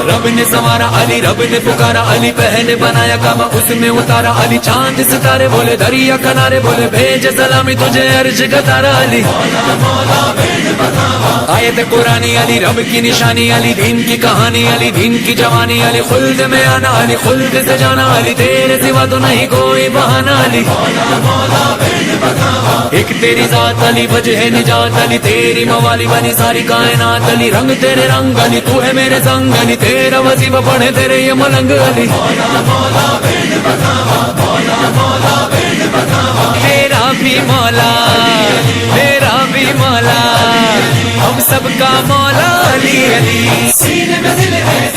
رب نے سنوارا علی، رب نے پکارا علی، پہنے بنایا کعبہ اس میں اتارا علی، چاند ستارے بولے دریا کنارے بولے بھیج سلامی تجھے عرش کا تارا علی، آیت قرآنی علی، رب کی نشانی علی، دین کی کہانی علی، دین کی جوانی علی، خلد میں آنا علی، خلد سے جانا علی، تیرے سوا تو نہیں کوئی بہانا علی، ایک تیری ذات علی، وجہ نجات علی، تیری موالی بنی ساری کائنات علی، رنگ تیرے رنگ علی، تو ہے میرے سنگ علی، تیرا وظیفہ پڑھے تیرے یہ ملنگ علی، تیرا بھی مولا میرا بھی مولا، ہم سب کا مولا علی علی، سینے میں دل ہے